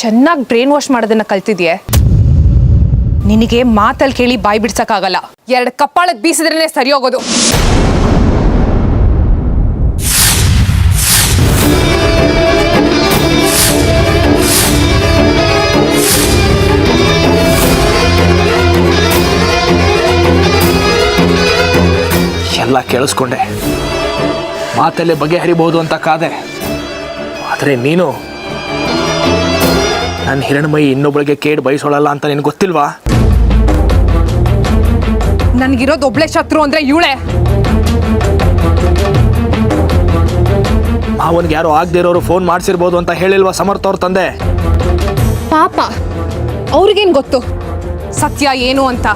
ಚೆನ್ನಾಗಿ brain wash ಮಾಡೋದನ್ನ ಕಲ್ತಿದ್ಯೆ. ನಿನಗೆ ಮಾತಲ್ಲಿ ಕೇಳಿ ಬಾಯಿ ಬಿಡ್ಸಕ್ಕಾಗಲ್ಲ. 2 ಕಪ್ಪಾಳಕ್ಕೆ ಬೀಸಿದ್ರೇನೆ ಸರಿ ಹೋಗೋದು. ಎಲ್ಲ ಕೇಳಿಸ್ಕೊಂಡೆ, ಮಾತಲ್ಲೇ ಬಗೆಹರಿಬಹುದು ಅಂತ ಕಾದೆ. ಆದರೆ ನೀನು ನನ್ನ ಹಿರಣ್ಮಯಿ ಇನ್ನೊಬ್ಬಳಿಗೆ ಕೇಡು ಬಯಸೋಳಲ್ಲ ಅಂತ ನಿನಗೆ ಗೊತ್ತಿಲ್ವಾ? ನನ್ಗಿರೋದು ಒಬ್ಳೆ ಶತ್ರು ಅಂದ್ರೆ ಇವಳೆ. ಅವನಿಗೆ ಯಾರೋ ಆಗದೆ ಇರೋರು ಫೋನ್ ಮಾಡಿಸಿರ್ಬೋದು ಅಂತ ಹೇಳಿಲ್ವಾ ಸಮರ್ಥ ಅವ್ರ ತಂದೆ? ಪಾಪ, ಅವ್ರಿಗೇನು ಗೊತ್ತು ಸತ್ಯ ಏನು ಅಂತ.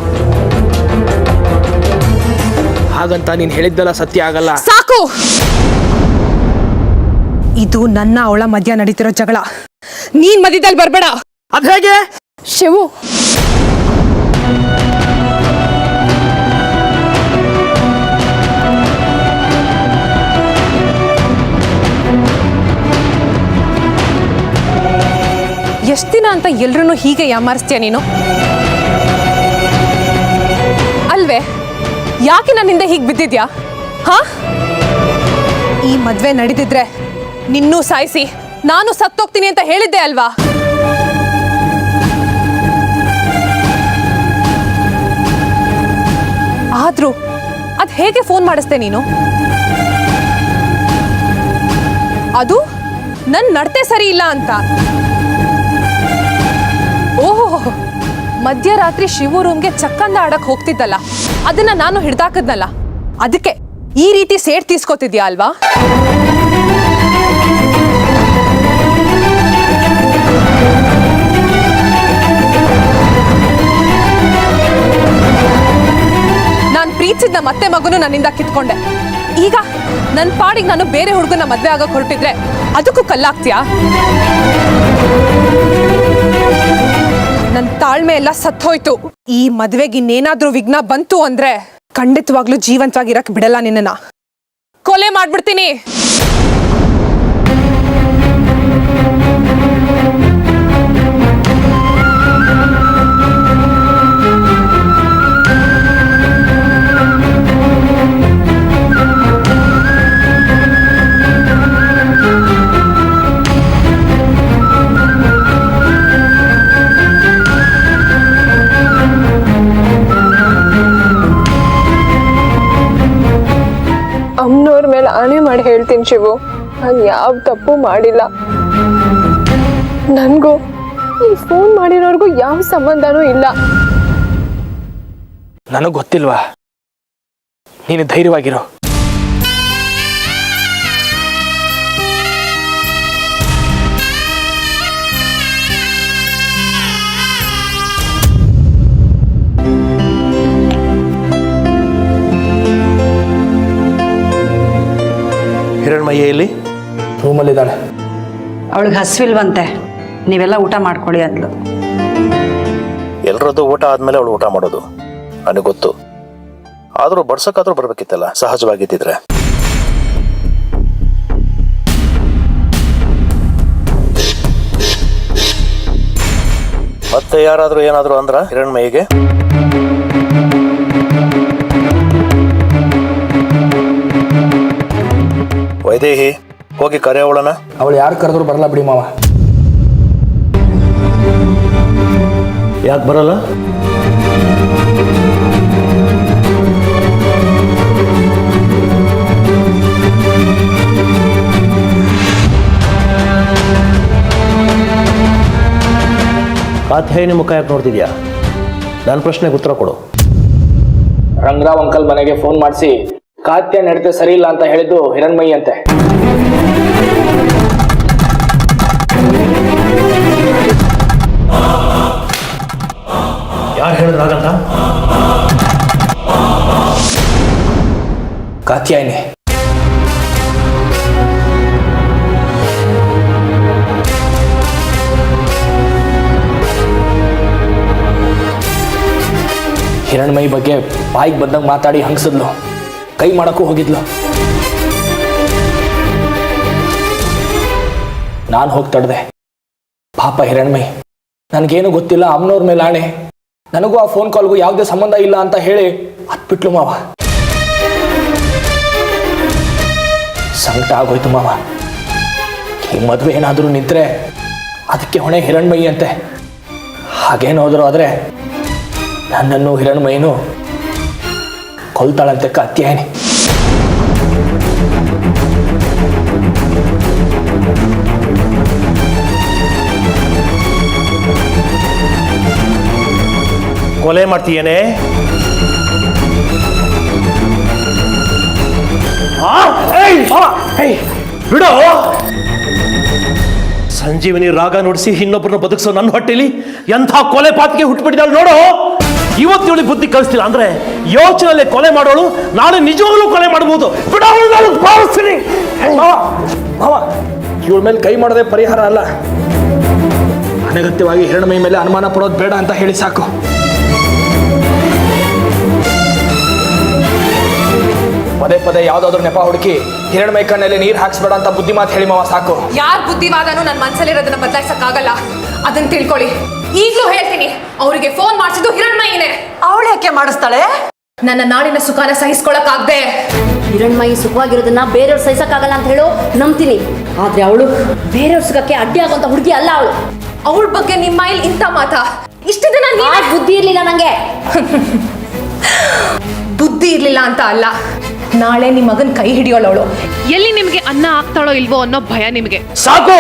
ಹಾಗಂತ ನೀನು ಹೇಳಿದ್ದೆಲ್ಲ ಸತ್ಯ ಆಗಲ್ಲ. ಸಾಕು, ಇದು ನನ್ನ ಅವಳ ಮಧ್ಯ ನಡೀತಿರೋ ಜಗಳ. ನೀನ್ ಮಧ್ಯದಲ್ಲಿ ಬರ್ಬೇಡ. ಅದ್ ಹೇಗೆ? ಶಿವು, ಎಷ್ಟ್ ದಿನ ಅಂತ ಎಲ್ರೂ ಹೀಗೆ ಯಾಮಾರಿಸ್ತೀಯ ನೀನು? ಅಲ್ವೇ, ಯಾಕೆ ನನ್ನಿಂದ ಹೀಗೆ ಬಿದ್ದಿದ್ಯಾ? ಹಾ, ಈ ಮದ್ವೆ ನಡೀತಿದ್ರೆ ನಿನ್ನೂ ಸಾಯಿಸಿ ನಾನು ಸತ್ತೋಗ್ತೀನಿ ಅಂತ ಹೇಳಿದ್ದೆ ಅಲ್ವಾ? ಆದ್ರೂ ಅದ್ ಹೇಗೆ ಫೋನ್ ಮಾಡಿಸ್ದೆ ನೀನು? ಅದು ನನ್ ನಡತೆ ಸರಿ ಇಲ್ಲ ಅಂತ. ಓಹೋ, ಮಧ್ಯರಾತ್ರಿ ಶಿವು ರೂಮ್ಗೆ ಚಕ್ಕಂದ ಆಡಕ್ ಹೋಗ್ತಿದ್ದಲ್ಲ, ಅದನ್ನ ನಾನು ಹಿಡ್ದಾಕದ್ನಲ್ಲ, ಅದಕ್ಕೆ ಈ ರೀತಿ ಸೇಡ್ ತೀಸ್ಕೋತಿದ್ಯಾ ಅಲ್ವಾ? ನಾನ್ ಪ್ರೀತಿಸಿದ್ನ ಮತ್ತೆ ಮಗನು ನನ್ನಿಂದ ಕಿತ್ಕೊಂಡೆ. ಈಗ ನನ್ನ ಪಾಡಿಗೆ ನಾನು ಬೇರೆ ಹುಡುಗನ ಮದ್ವೆ ಆಗಕ್ ಹೊರಟಿದ್ರೆ ಅದಕ್ಕೂ ಕಲ್ಲಾಗ್ತೀಯಾ? ನನ್ನ ತಾಳ್ಮೆ ಎಲ್ಲ ಸತ್ತೋಯ್ತು. ಈ ಮದ್ವೆಗೆ ಇನ್ನೇನಾದ್ರೂ ವಿಘ್ನ ಬಂತು ಅಂದ್ರೆ ಖಂಡಿತವಾಗ್ಲೂ ಜೀವಂತವಾಗಿರಕ್ ಬಿಡಲ್ಲ ನಿನ್ನ. ಕೊಲೆ ಮಾಡ್ಬಿಡ್ತೀನಿ. ಅಮ್ಮನವ್ರ ಮೇಲೆ ಆಣೆ ಮಾಡಿ ಹೇಳ್ತೀನಿ ಶಿವು, ನಾನು ಯಾವ ತಪ್ಪು ಮಾಡಿಲ್ಲ. ನನಗೂ ಈ ಫೋನ್ ಮಾಡಿರೋರ್ಗೂ ಯಾವ ಸಂಬಂಧನೂ ಇಲ್ಲ. ನನಗೆ ಗೊತ್ತಿಲ್ವಾ? ನೀನು ಧೈರ್ಯವಾಗಿರೋ. ಹಿರಣ್ಮಯ್ಯಲ್ಲಿ ರೂಮಲ್ಲಿದ್ದಾಳೆ. ಅವಳಿಗೆ ಹಸಿವಿಲ್ವಂತೆ, ನೀವೆಲ್ಲ ಊಟ ಮಾಡ್ಕೊಳ್ಳಿ ಅಂದ್ಲು. ಎಲ್ಲರದ್ದು ಊಟ ಆದ್ಮೇಲೆ ಅವಳು ಊಟ ಮಾಡೋದು ನನಗೆ ಗೊತ್ತು. ಆದ್ರೂ ಬಡ್ಸಕ್ಕಾದ್ರೂ ಬರ್ಬೇಕಿತ್ತಲ್ಲ, ಸಹಜವಾಗಿದ್ದಿದ್ರೆ. ಮತ್ತೆ ಯಾರಾದ್ರೂ ಏನಾದ್ರು ಅಂದ್ರ ಹಿರಣ್ಮಯಿಗೆ? ವೈದೇಹಿ, ಹೋಗಿ ಕರೆಯವಳನ. ಅವಳು ಯಾರು ಕರೆದ್ರು ಬರಲ್ಲ ಬಿಡಿ ಮಾವ. ಯಾಕೆ ಬರಲ್ಲ? ಕಾತ್ಯಾಯಿನಿ ಮುಖ ಯಾಕೆ ನೋಡ್ತಿದ್ಯಾ? ನನ್ನ ಪ್ರಶ್ನೆಗೆ ಉತ್ತರ ಕೊಡು. ರಂಗರಾವ್ ಅಂಕಲ್ ಮನೆಗೆ ಫೋನ್ ಮಾಡಿಸಿ ಕಾತ್ಯ ನಡತೆ ಸರಿ ಇಲ್ಲ ಅಂತ ಹೇಳಿದ್ದು ಹಿರಣ್ಮಯಿ ಅಂತೆ. ಯಾರು ಹೇಳಿದ್ರಾಗಂತ? ಕಾತ್ಯಾಯಿನಿ. ಹಿರಣ್ಮಯಿ ಬಗ್ಗೆ ಬಾಯಿಗೆ ಬಂದಂಗೆ ಮಾತಾಡಿ ಹಂಗಸಿದ್ಲು, ಕೈ ಮಾಡಕ್ಕೂ ಹೋಗಿದ್ಲು. ನಾನು ಹೋಗಿ ತಡೆದೆ. ಪಾಪ ಹಿರಣ್ಮಯಿ, ನನಗೇನು ಗೊತ್ತಿಲ್ಲ, ಅಮ್ಮನವ್ರ ಮೇಲೆ ಆಣೆ, ನನಗೂ ಆ ಫೋನ್ ಕಾಲ್ಗೂ ಯಾವುದೇ ಸಂಬಂಧ ಇಲ್ಲ ಅಂತ ಹೇಳಿ ಹತ್ಬಿಟ್ಲು ಮಾವ. ಸಂಕಟ ಆಗೋಯ್ತು ಮಾವ. ಈ ಮದುವೆ ಏನಾದರೂ ನಿಂತರೆ ಅದಕ್ಕೆ ಹೊಣೆ ಹಿರಣ್ಮಯಿ ಅಂತೆ. ಹಾಗೇನಾದರೂ ಆದರೆ ನನ್ನನ್ನು ಹಿರಣ್ಮಯಿನೂ ಕೊಲ್ತಾಳಂತೆ ಕಾತ್ಯಾಯನಿ. ಕೊಲೆ ಮಾಡ್ತೀಯೇನೆ? ಬಿಡೋ. ಸಂಜೀವನಿ ರಾಗ ನುಡಿಸಿ ಇನ್ನೊಬ್ಬರನ್ನ ಬದುಕಿಸೋ ನನ್ನ ಹೊಟ್ಟೆಲಿ ಎಂಥ ಕೊಲೆ ಪಾತಿಗೆ ಹುಟ್ಟುಬಿಟ್ಟಿದ್ದಾಳೆ ನೋಡು. ಇವತ್ತೇಳಿ ಬುದ್ಧಿ ಕಲಿಸ್ತಿಲ್ಲ ಅಂದ್ರೆ ಯೋಚನೆಯಲ್ಲೇ ಕೊಲೆ ಮಾಡೋಳು ನಾಳೆ ನಿಜವಾಗ್ಲೂ ಕೊಲೆ ಮಾಡಬಹುದು. ಬಿಡೋ, ನಾನು ಭಾವಿಸ್ತೀನಿ. ಮಾವ, ಇವಳ ಮೇಲೆ ಕೈ ಮಾಡೋದೇ ಪರಿಹಾರ ಅಲ್ಲ. ಅನಗತ್ಯವಾಗಿ ಹಿರಣ್ಮಯಿ ಮೇಲೆ ಅನುಮಾನ ಪಡೋದು ಬೇಡ ಅಂತ ಹೇಳಿ ಸಾಕು. ಪದೇ ಪದೇ ಯಾವ್ದಾದ್ರು ನೆಪ ಹುಡುಕಿ ಹಿರಣ್ಮಯಿ ಕಣ್ಣಲ್ಲಿ ನೀರು ಹಾಕ್ಸ್ಬೇಡ ಅಂತ ಬುದ್ಧಿ ಮಾತು ಹೇಳಿ ಮಾವ ಸಾಕು. ಯಾರ ಬುದ್ಧಿವಾದನೂ ನನ್ನ ಮನಸ್ಸಲ್ಲಿರೋದನ್ನ ಬದಲಾಯಿಸಕ್ಕಾಗಲ್ಲ, ಅದನ್ನ ತಿಳ್ಕೊಳ್ಳಿ. ಈಗಲೂ ಹೇಳ್ತೀನಿ, ಅವರಿಗೆ ಫೋನ್ ಮಾಡಿಸಿದ್ದು ಹಿರಣ್ಮಯಿನೇ. ಅವಳು ಯಾಕೆ ಮಾಡಿಸ್ತಾಳೆ? ನನ್ನ ನಾಡಿನ ಸುಖಾನ ಸಹಿಸ್ಕೊಳಕ್ಕಾಗ್ದೆ. ಹಿರಣ್ಮಯಿ ಸುಖವಾಗಿರೋದನ್ನ ಬೇರೆಯವ್ರು ಸಹಿಸಕ್ಕಾಗಲ್ಲ ಅಂತ ಹೇಳೋ ನಂಬ್ತೀನಿ. ಆದ್ರೆ ಅವಳು ಬೇರೆಯವ್ರ ಸುಖಕ್ಕೆ ಅಡ್ಡಿ ಆಗುವಂತ ಹುಡುಗಿ ಅಲ್ಲ. ಅವಳ ಬಗ್ಗೆ ನಿಮ್ಮ ಇಲ್ಲಿ ಇಂಥ ಮಾತಾ? ಇಷ್ಟು ದಿನ ಬುದ್ಧಿ ಇರ್ಲಿಲ್ಲ ನಂಗೆ. ಬುದ್ಧಿ ಇರ್ಲಿಲ್ಲ ಅಂತ ಅಲ್ಲ, ನಾಳೆ ನಿಮ್ಮ ಮಗನ್ ಕೈ ಹಿಡಿಯೋಳವಳು. ಎಲ್ಲಿ ನಿಮ್ಗೆ ಅನ್ನ ಆಗ್ತಾಳೋ ಇಲ್ವೋ ಅನ್ನೋ ಭಯ ನಿಮ್ಗೆ. ಸಾಕು.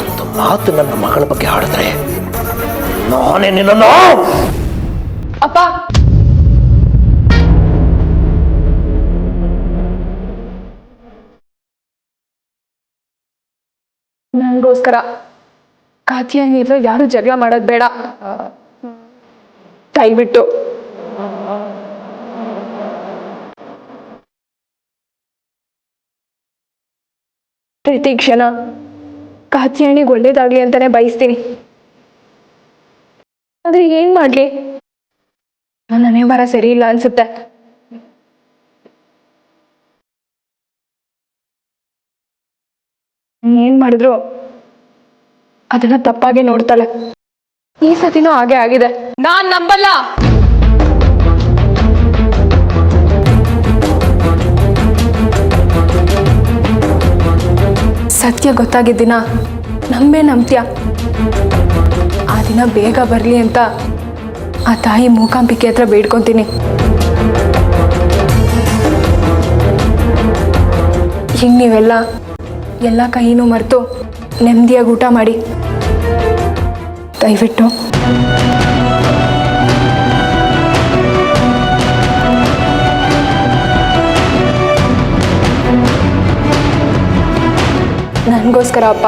ಒಂದು ಮಾತು ನನ್ನ ಮಗಳ ಬಗ್ಗೆ ಆಡಿದ್ರೆ ನಾನೇ ನಿನ್ನನ್ನು. ಅಪ್ಪ, ನನಗೋಸ್ಕರ ಕಾತಿಯಾಗಿರೋ ಯಾರು ಜಗಳ ಮಾಡೋದು ಬೇಡ. ದಯವಿಟ್ಟು ಪ್ರತಿ ಕ್ಷಣ ಕಾತಿಯಾಣಿಗೆ ಒಳ್ಳೇದಾಗ್ಲಿ ಅಂತಾನೆ ಬಯಸ್ತೀನಿ. ಆದ್ರೆ ಏನ್ ಮಾಡ್ಲಿ, ನನ್ನ ಹಣೆ ಬರ ಸರಿ ಇಲ್ಲ ಅನ್ಸುತ್ತೆ. ಏನ್ ಮಾಡಿದ್ರು ಅದನ್ನ ತಪ್ಪಾಗೆ ನೋಡ್ತಾಳೆ. ಈ ಸತಿನೂ ಹಾಗೆ ಆಗಿದೆ. ನಾನ್ ನಂಬಲ್ಲ. ಸತ್ಯ ಗೊತ್ತಾಗಿದ್ದ ದಿನ ನಂಬ್ತೀಯ. ಆ ದಿನ ಬೇಗ ಬರ್ಲಿ ಅಂತ ಆ ತಾಯಿ ಮೂಕಾಂಬಿಕೆ ಹತ್ರ ಬೇಡ್ಕೊಂತೀನಿ. ಹಿಂಗ್ ನೀವೆಲ್ಲ ಎಲ್ಲ ಕೈನೂ ಮರೆತು ನೆಮ್ಮದಿಯಾಗಿ ಊಟ ಮಾಡಿ ದಯವಿಟ್ಟು. ನನಗೋಸ್ಕರ ಅಪ್ಪ.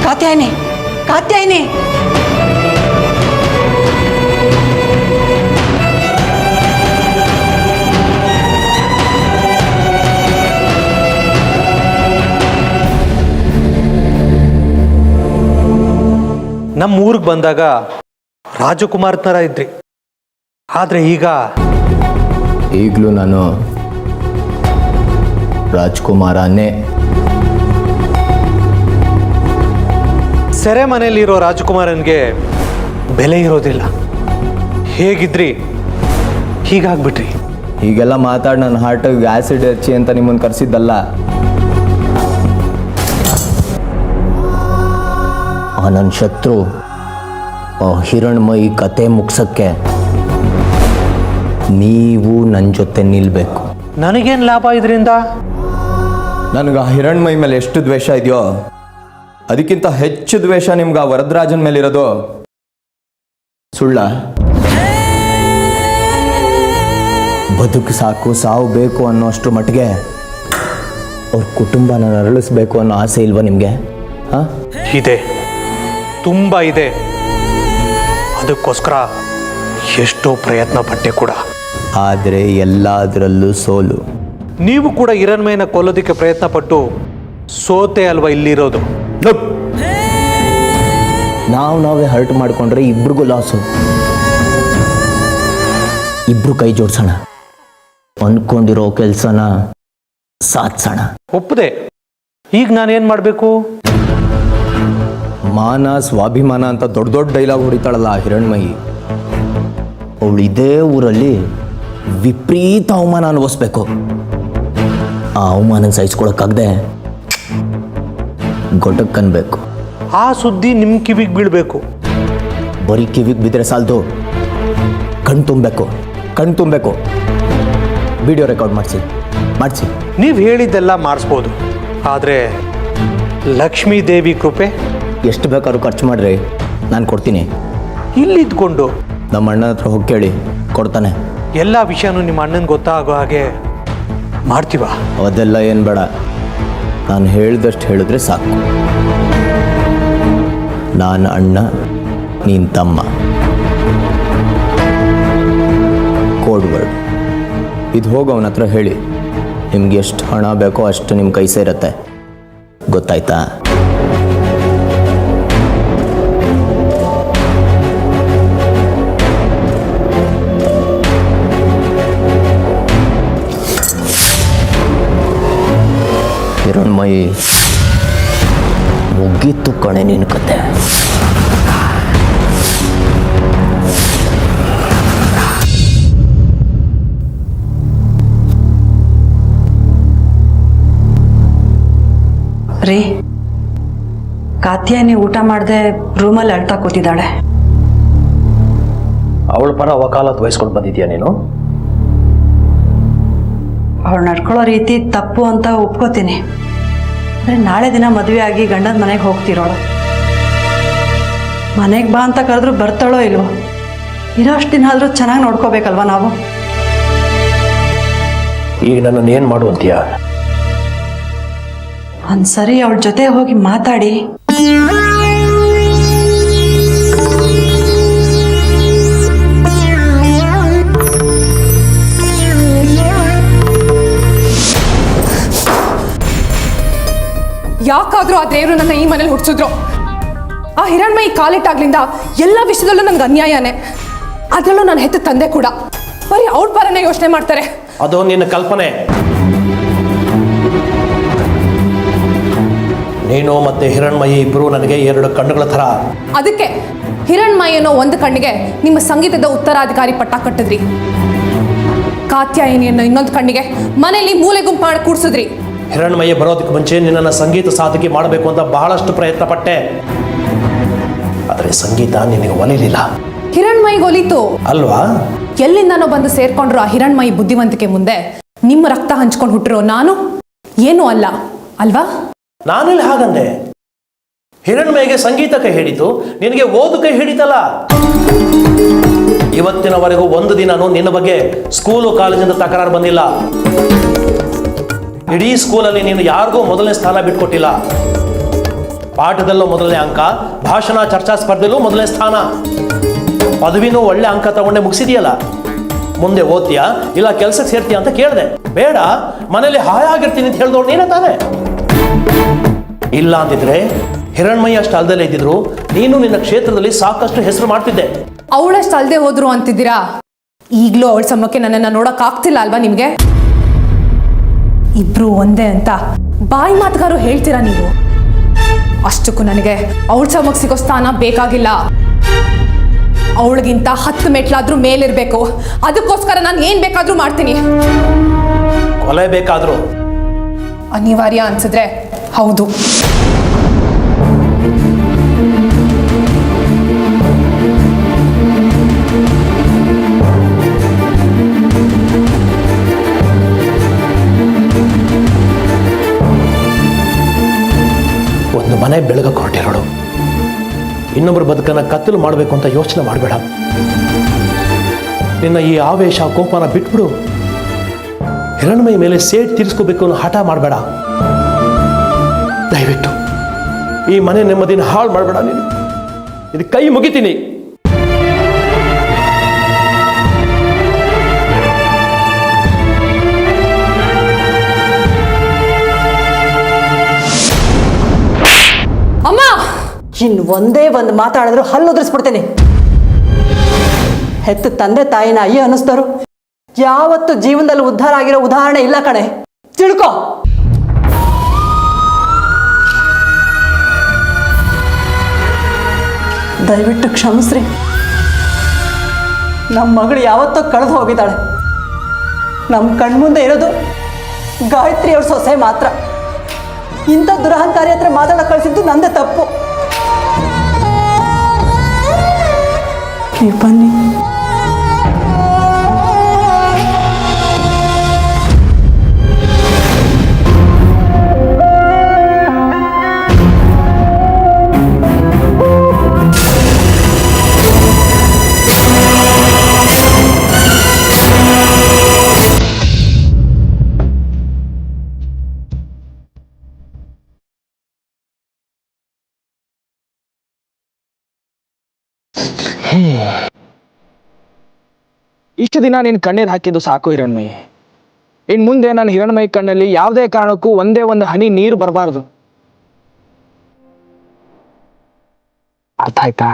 ಕಾತ್ಯಾಯನಿ, ಕಾತ್ಯಾಯನಿ. ನಮ್ಮ ಊರಿಗೆ ಬಂದಾಗ ರಾಜಕುಮಾರ್ ಥರ ಇದ್ರಿ, ಆದರೆ ಈಗಲೂ ನಾನು ರಾಜ್ಕುಮಾರನೇ. ಸೆರೆಮನೆಯಲ್ಲಿರೋ ರಾಜಕುಮಾರನಿಗೆ ಬೆಲೆ ಇರೋದಿಲ್ಲ. ಹೇಗಿದ್ರಿ ಹೀಗಾಗ್ಬಿಟ್ರಿ. ಹೀಗೆಲ್ಲ ಮಾತಾಡಿ ನನ್ನ ಹಾರ್ಟಿಗೆ ಆ್ಯಸಿಡ್ ಹಚ್ಚಿ ಅಂತ ನಿಮ್ಮನ್ನು ಕರೆಸಿದ್ದಲ್ಲ. ನನ್ನ ಶತ್ರು ಹಿರಣ್ಮಯಿ ಕತೆ ಮುಗ್ಸಕ್ಕೆ ನೀವು ನನ್ನ ಜೊತೆ ನಿಲ್ಲಬೇಕು. ನನಗೇನು ಲಾಭ ಇದರಿಂದ? ನನಗೆ ಆ ಹಿರಣ್ಮಯಿ ಮೇಲೆ ಎಷ್ಟು ದ್ವೇಷ ಇದೆಯೋ ಅದಕ್ಕಿಂತ ಹೆಚ್ಚು ದ್ವೇಷ ನಿಮ್ಗೆ ಆ ವರದರಾಜನ ಮೇಲಿರೋದು. ಸುಳ್ಳ? ಬದುಕು ಸಾಕು, ಸಾವು ಬೇಕು ಅನ್ನೋ ಅಷ್ಟು ಮಟ್ಟಿಗೆ ಅವ್ರ ಕುಟುಂಬನ ಅರಳಿಸ್ಬೇಕು ಅನ್ನೋ ಆಸೆ ಇಲ್ವಾ ನಿಮಗೆ? ಹಾಂ, ಇದೆ, ತುಂಬ ಇದೆ. ಅದಕ್ಕೋಸ್ಕರ ಎಷ್ಟೋ ಪ್ರಯತ್ನ ಪಟ್ಟೆ ಕೂಡ. ಆದರೆ ಎಲ್ಲದರಲ್ಲೂ ಸೋಲು. ನೀವು ಕೂಡ ಹಿರಣ್ಮಯ್ಯನ ಕೊಲ್ಲೋದಕ್ಕೆ ಪ್ರಯತ್ನ ಪಟ್ಟು ಸೋತೆ ಅಲ್ವಾ ಇಲ್ಲಿರೋದು? ನಾವೇ ಹರ್ಟ್ ಮಾಡಿಕೊಂಡ್ರೆ ಇಬ್ರಿಗೂ ಲಾಸು. ಇಬ್ರು ಕೈ ಜೋಡ್ಸೋಣ, ಅಂದ್ಕೊಂಡಿರೋ ಕೆಲಸನ ಸಾಧಿಸೋಣ. ಒಪ್ಪದೆ. ಈಗ ನಾನೇನು ಮಾಡಬೇಕು? ಮಾನ ಸ್ವಾಭಿಮಾನ ಅಂತ ದೊಡ್ಡ ದೊಡ್ಡ ಡೈಲಾಗ್ ಹೊಡಿತಾಳಲ್ಲ ಆ ಹಿರಣ್ಮಯಿ, ಅವಳು ಇದೇ ಊರಲ್ಲಿ ವಿಪರೀತ ಅವಮಾನ ಅನುಭವಿಸ್ಬೇಕು. ಆ ಅವಮಾನ ಸಹಿಸ್ಕೊಳಕ್ಕಾಗದೆ ಗೊಟಕ್ಕನ್ಬೇಕು. ಆ ಸುದ್ದಿ ನಿಮ್ಮ ಕಿವಿಗೆ ಬೀಳಬೇಕು. ಬರೀ ಕಿವಿಗೆ ಬಿದ್ದರೆ ಸಾಲದು, ಕಣ್ ತುಂಬಬೇಕು. ವಿಡಿಯೋ ರೆಕಾರ್ಡ್ ಮಾಡಿಸಿ. ನೀವು ಹೇಳಿದ್ದೆಲ್ಲ ಮಾಡಿಸ್ಬೋದು, ಆದರೆ ಲಕ್ಷ್ಮೀ ದೇವಿ ಕೃಪೆ ಎಷ್ಟು ಬೇಕಾದ್ರೂ ಖರ್ಚು ಮಾಡ್ರಿ, ನಾನು ಕೊಡ್ತೀನಿ. ಇಲ್ಲಿದ್ಕೊಂಡು ನಮ್ಮ ಅಣ್ಣನ ಹತ್ರ ಹೋಗಿ ಕೇಳಿ, ಕೊಡ್ತಾನೆ. ಎಲ್ಲ ವಿಷಯನೂ ನಿಮ್ಮ ಅಣ್ಣನ ಗೊತ್ತಾಗೋ ಹಾಗೆ ಮಾಡ್ತೀವ? ಅದೆಲ್ಲ ಏನು ಬೇಡ, ನಾನು ಹೇಳಿದಷ್ಟು ಹೇಳಿದ್ರೆ ಸಾಕು. ನಾನು ಅಣ್ಣ, ನೀನು ತಮ್ಮ. ಕೋಡ್ ವರ್ಡ್ ಇದು. ಹೋಗಿ ಅವನ ಹತ್ರ ಹೇಳಿ, ನಿಮ್ಗೆ ಎಷ್ಟು ಹಣ ಬೇಕೋ ಅಷ್ಟು ನಿಮ್ಮ ಕೈ ಸೇರತ್ತೆ. ಗೊತ್ತಾಯ್ತಾ? ಹಿರಣ್ಮಯಿ, ಮುಗೀತು ಕಣೆ ನಿನ್ನ ಕತೆ. ರೀ, ಕಾತ್ಯಾಯನಿ ಊಟ ಮಾಡದೆ ರೂಮಲ್ಲಿ ಅಳ್ತಾ ಕೂತಿದ್ದಾಳೆ. ಅವಳ ಪರ ವಕಾಲತ್ ವಹಿಸ್ಕೊಂಡು ಬಂದಿದ್ಯಾ ನೀನು? ಅವಳು ನಡ್ಕೊಳ್ಳೋ ರೀತಿ ತಪ್ಪು ಅಂತ ಒಪ್ಕೋತೀನಿ. ಆದರೆ ನಾಳೆ ದಿನ ಮದುವೆ ಆಗಿ ಗಂಡನ ಮನೆಗೆ ಹೋಗ್ತಿರೋಳು. ಮನೆಗೆ ಬಾ ಅಂತ ಕರೆದ್ರೂ ಬರ್ತಾಳೋ ಇಲ್ವೋ? ಇರೋಷ್ಟು ದಿನ ಆದರೂ ಚೆನ್ನಾಗಿ ನೋಡ್ಕೋಬೇಕಲ್ವ ನಾವು? ಈಗ ನನ್ನನ್ನು ಏನು ಮಾಡು ಅಂತೀಯಾ? ಒಂದ್ಸರಿ ಅವಳ ಜೊತೆ ಹೋಗಿ ಮಾತಾಡಿ. ಯಾಕಾದ್ರೂ ಆ ದೇವರು ನನ್ನ ಈ ಮನೇಲಿ ಹುಟ್ಟಿಸಿದ್ರು. ಆ ಹಿರಣ್ಮಯಿ ಕಾಲಿಟ್ಟಾಗ್ಲಿಂದ ಎಲ್ಲ ವಿಷಯದಲ್ಲೂ ನಂಗೆ ಅನ್ಯಾಯನೇ. ಅದರಲ್ಲೂ ನಾನು ಹೆತ್ತ ತಂದೆ ಕೂಡ ಬರೀ ಅವ್ರ ಪರನೇ ಯೋಚನೆ ಮಾಡ್ತಾರೆ. ಅದು ನಿನ್ನ ಕಲ್ಪನೆ. ನೀನು ಮತ್ತೆ ಹಿರಣ್ಮಯಿ ಇಬ್ಬರು ನನಗೆ ಎರಡು ಕಣ್ಣುಗಳ ಥರ. ಅದಕ್ಕೆ ಹಿರಣ್ಮಯಿ ಅನ್ನೋ ಒಂದು ಕಣ್ಣಿಗೆ ನಿಮ್ಮ ಸಂಗೀತದ ಉತ್ತರಾಧಿಕಾರಿ ಪಟ್ಟ ಕಟ್ಟಿದ್ರಿ. ಕಾತ್ಯಾಯಿನಿ ಅನ್ನೋ ಇನ್ನೊಂದು ಕಣ್ಣಿಗೆ ಮನೆಯಲ್ಲಿ ಮೂಲೆ ಗುಂಪು ಮಾಡಿ ಕೂಡ್ಸಿದ್ರಿ. ಹಿರಣ್ಮಯಿ ಬರೋದಕ್ಕೆ ಮುಂಚೆ ನಿನ್ನನ್ನು ಸಂಗೀತ ಸಾಧಕಿ ಮಾಡಬೇಕು ಅಂತ ಬಹಳಷ್ಟು ಪ್ರಯತ್ನ ಪಟ್ಟೆ. ಆದರೆ ಸಂಗೀತ ನಿನಗೆ ಒಲಿಲಿಲ್ಲ. ಹಿರಣ್ಮಯಿಗೆ ಒಲಿತು ಅಲ್ವಾ? ಎಲ್ಲಿಂದನೋ ಬಂದು ಸೇರ್ಕೊಂಡ್ರು ಆ ಹಿರಣ್ಮಯಿ ಬುದ್ಧಿವಂತಿಕೆ ಮುಂದೆ ನಿಮ್ಮ ರಕ್ತ ಹಂಚ್ಕೊಂಡು ಹುಟ್ಟಿರೋ ನಾನು ಏನೂ ಅಲ್ಲ ಅಲ್ವಾ? ನಾನೆಲ್ಲಿ ಹಾಗಂದೆ? ಹಿರಣ್ಮಯಿಗೆ ಸಂಗೀತ ಕೈ ಹಿಡಿತು, ನಿನಗೆ ಓದು ಕೈ ಹಿಡಿತಲ್ಲ. ಇವತ್ತಿನವರೆಗೂ ಒಂದು ದಿನನೂ ನಿನ್ನ ಬಗ್ಗೆ ಸ್ಕೂಲು ಕಾಲೇಜಿಂದ ತಕರಾರು ಬಂದಿಲ್ಲ. ಇಡೀ ಸ್ಕೂಲಲ್ಲಿ ನೀನು ಯಾರಿಗೂ ಮೊದಲನೇ ಸ್ಥಾನ ಬಿಟ್ಕೊಟ್ಟಿಲ್ಲ. ಪಾಠದಲ್ಲೂ ಮೊದಲನೇ ಅಂಕ, ಭಾಷಣ ಚರ್ಚಾ ಸ್ಪರ್ಧೆಯಲ್ಲೂ ಮೊದಲನೇ ಸ್ಥಾನ, ಪದವಿನೂ ಒಳ್ಳೆ ಅಂಕ ತಗೊಂಡೆ ಮುಗಿಸಿದೆಯಲ್ಲ. ಮುಂದೆ ಓದ್ತೀಯಾ ಇಲ್ಲ ಕೆಲಸಕ್ಕೆ ಸೇರ್ತೀಯ ಅಂತ ಕೇಳಿದೆ. ಬೇಡ, ಮನೇಲಿ ಹಾಯಾಗಿರ್ತೀನಿ ಅಂತ ಹೇಳಿದವಳು ನೀನೇ ತಾನೆ. ಇಲ್ಲ ಅಂತಿದ್ರೆ ಹಿರಣ್ಮಯಿ ಅಷ್ಟು ಅಲ್ದಲ್ಲೇ ಇದ್ದಿದ್ರು ನೀನು ನಿನ್ನ ಕ್ಷೇತ್ರದಲ್ಲಿ ಸಾಕಷ್ಟು ಹೆಸರು ಮಾಡ್ತಿದ್ದೆ. ಅವಳಷ್ಟು ಅಲ್ದೆ ಹೋದ್ರು ಅಂತಿದ್ದೀರಾ? ಈಗಲೂ ಅವಳ ಸಮಕ್ಕೆ ನನ್ನನ್ನು ನೋಡಕ್ ಆಗ್ತಿಲ್ಲ ಅಲ್ವಾ ನಿಮ್ಗೆ? ಇಬ್ರು ಒಂದೇ ಅಂತ ಬಾಯಿ ಮಾತುಗಾರು ಹೇಳ್ತೀರಾ ನೀವು. ಅಷ್ಟಕ್ಕೂ ನನಗೆ ಅವಳ ಸಮಕ್ಕೆ ಸಿಗೋ ಸ್ಥಾನ ಬೇಕಾಗಿಲ್ಲ. ಅವಳಿಗಿಂತ 10 ಮೆಟ್ಲಾದ್ರೂ ಮೇಲಿರ್ಬೇಕು. ಅದಕ್ಕೋಸ್ಕರ ನಾನು ಏನ್ ಬೇಕಾದ್ರೂ ಮಾಡ್ತೀನಿ. ಕೊಲೆ ಬೇಕಾದ್ರೂ ಅನಿವಾರ್ಯ ಅನ್ಸಿದ್ರೆ ಹೌದು. ಒಂದು ಮನೆ ಬೆಳಗಕ್ಕೆ ಹೊರಟಿರೋಳು. ಇನ್ನೊಬ್ಬರ ಬದುಕನ್ನು ಕತ್ತಲು ಮಾಡಬೇಕು ಅಂತ ಯೋಚನೆ ಮಾಡಬೇಡ. ನಿನ್ನ ಈ ಆವೇಶ ಕೋಪನ ಬಿಟ್ಬಿಡು. ಹಿರಣ್ಮಯಿ ಮೇಲೆ ಸೇಟ್ ತೀರಿಸ್ಕೋಬೇಕು ಅನ್ನೋ ಹಠ ಮಾಡಬೇಡ. ದಯವಿಟ್ಟು ಈ ಮನೆ ನೆಮ್ಮದಿನ ಹಾಳು ಮಾಡಬೇಡ. ನೀನು ಇದು ಕೈ ಮುಗಿತೀನಿ. ಇನ್ನು ಒಂದೇ ಒಂದು ಮಾತಾಡಿದ್ರು ಹಲ್ಲು ಉದುರಿಸ್ಬಿಡ್ತೀನಿ. ಹೆತ್ತ ತಂದೆ ತಾಯಿನ ಅಯ್ಯ ಅನ್ನಿಸ್ದರು ಯಾವತ್ತು ಜೀವನದಲ್ಲಿ ಉದ್ಧಾರ ಆಗಿರೋ ಉದಾಹರಣೆ ಇಲ್ಲ ಕಣೆ, ತಿಳ್ಕೊ. ದಯವಿಟ್ಟು ಕ್ಷಮಿಸ್ರಿ. ನಮ್ಮ ಮಗಳು ಯಾವತ್ತೋ ಕಳೆದು ಹೋಗಿದ್ದಾಳೆ. ನಮ್ಮ ಕಣ್ಮುಂದೆ ಇರೋದು ಗಾಯತ್ರಿ ಅವ್ರ ಸೊಸೆ ಮಾತ್ರ. ಇಂಥ ದುರಹಂಕಾರಿ ಹತ್ರ ಮಾತಾಡಕ್ಕೆ ಕಳಿಸಿದ್ದು ನಂದೇ ತಪ್ಪು. ನೀವು ಬನ್ನಿ. ಇಷ್ಟು ದಿನ ನೀನು ಕಣ್ಣೀರು ಹಾಕಿದ್ದು ಸಾಕು ಹಿರಣ್ಮಯಿ. ಇನ್ನು ಮುಂದೆ ನಾನು ಹಿರಣ್ಮಯಿ ಕಣ್ಣಲ್ಲಿ ಯಾವುದೇ ಕಾರಣಕ್ಕೂ ಒಂದೇ ಒಂದು ಹನಿ ನೀರು ಬರಬಾರ್ದು. ಅರ್ಥ ಆಯ್ತಾ?